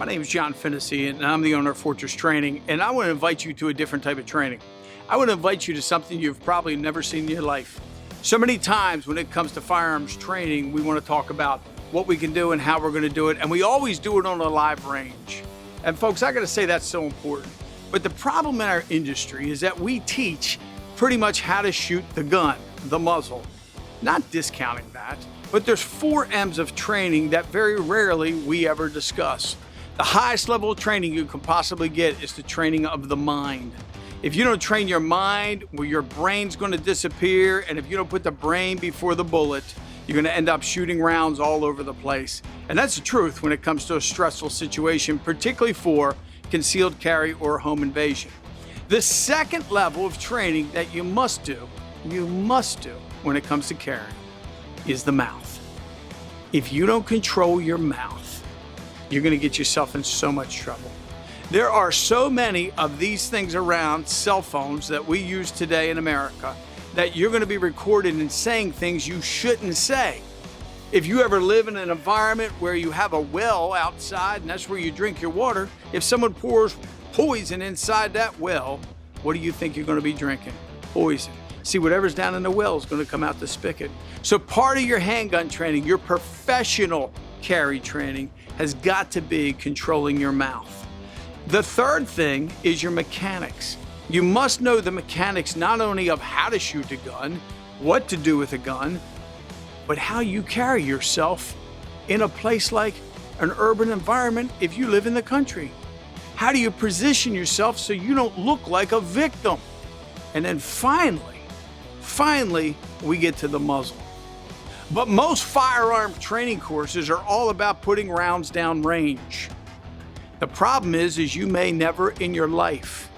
My name is John Finnessy, and I'm the owner of Fortress Training, and I want to invite you to a different type of training. I want to invite you to something you've probably never seen in your life. So many times when it comes to firearms training, we want to talk about what we can do and how we're going to do it, and we always do it on a live range. And folks, I got to say that's so important. But the problem in our industry is that we teach pretty much how to shoot the gun, the muzzle. Not discounting that, but there's 4 M's of training that very rarely we ever discuss. The highest level of training you can possibly get is the training of the mind. If you don't train your mind, well, your brain's going to disappear, and if you don't put the brain before the bullet, you're going to end up shooting rounds all over the place. And that's the truth when it comes to a stressful situation, particularly for concealed carry or home invasion. The second level of training that you must do when it comes to carrying is the mouth. If you don't control your mouth, you're going to get yourself in so much trouble. There are so many of these things around, cell phones that we use today in America, that you're going to be recorded and saying things you shouldn't say. If you ever live in an environment where you have a well outside and that's where you drink your water, if someone pours poison inside that well, what do you think you're going to be drinking? Poison. See, whatever's down in the well is going to come out the spigot. So part of your handgun training, your professional carry training, has got to be controlling your mouth. The third thing is your mechanics. You must know the mechanics not only of how to shoot a gun, what to do with a gun, but how you carry yourself in a place like an urban environment if you live in the country. How do you position yourself so you don't look like a victim? And then finally, we get to the muzzle. But most firearm training courses are all about putting rounds down range. The problem is you may never in your life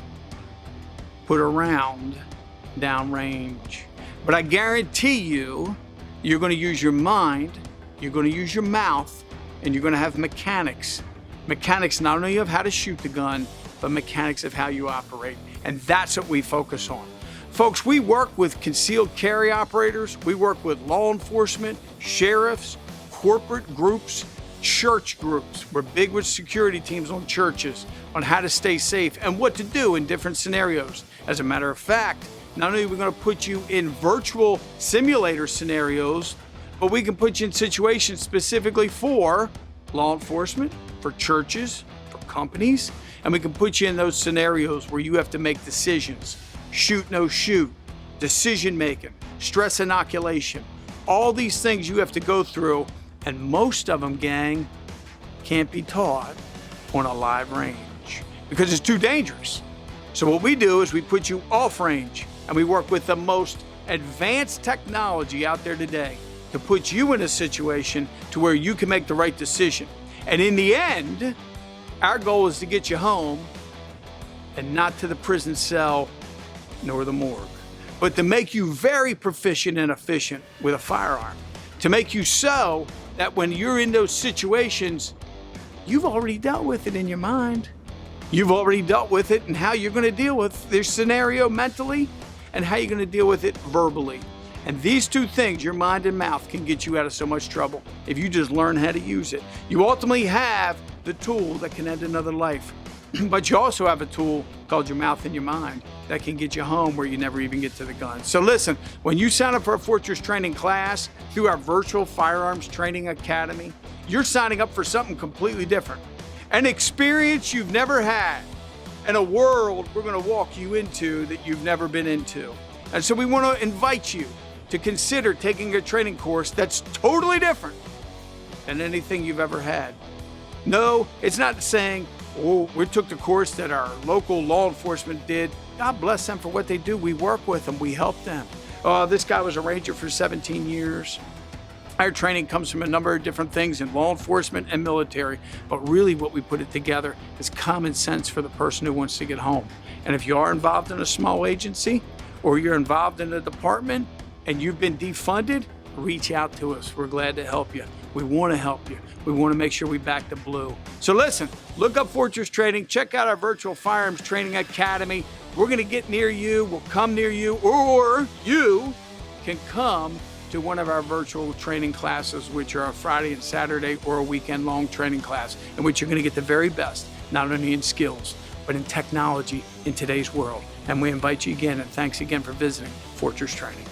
put a round down range. But I guarantee you, you're going to use your mind, you're going to use your mouth, and you're going to have mechanics. Mechanics not only of how to shoot the gun, but mechanics of how you operate. And that's what we focus on. Folks, we work with concealed carry operators, we work with law enforcement, sheriffs, corporate groups, church groups. We're big with security teams on churches, on how to stay safe and what to do in different scenarios. As a matter of fact, not only are we going to put you in virtual simulator scenarios, but we can put you in situations specifically for law enforcement, for churches, for companies, and we can put you in those scenarios where you have to make decisions. Shoot, no shoot, decision making, stress inoculation, all these things you have to go through, and most of them, gang, can't be taught on a live range because it's too dangerous. So what we do is we put you off range and we work with the most advanced technology out there today to put you in a situation to where you can make the right decision. And in the end, our goal is to get you home and not to the prison cell nor the morgue, but to make you very proficient and efficient with a firearm, to make you so that when you're in those situations, you've already dealt with it in your mind. You've already dealt with it and how you're going to deal with this scenario mentally and how you're going to deal with it verbally. And these 2 things, your mind and mouth, can get you out of so much trouble if you just learn how to use it. You ultimately have the tool that can end another life. But you also have a tool called your mouth and your mind that can get you home where you never even get to the gun. So listen, when you sign up for a Fortress Training class through our virtual Firearms Training Academy, you're signing up for something completely different. An experience you've never had and a world we're going to walk you into that you've never been into. And so we want to invite you to consider taking a training course that's totally different than anything you've ever had. No, it's not saying, oh, we took the course that our local law enforcement did. God bless them for what they do. We work with them. We help them. This guy was a ranger for 17 years. Our training comes from a number of different things in law enforcement and military, but really what we put it together is common sense for the person who wants to get home. And if you are involved in a small agency or you're involved in a department and you've been defunded, reach out to us. We're glad to help you. We want to help you. We want to make sure we back the blue. So listen, look up Fortress Training. Check out our virtual Firearms Training Academy. We're going to get near you. We'll come near you, or you can come to one of our virtual training classes, which are a Friday and Saturday or a weekend long training class, in which you're going to get the very best, not only in skills, but in technology in today's world. And we invite you again, and thanks again for visiting Fortress Training.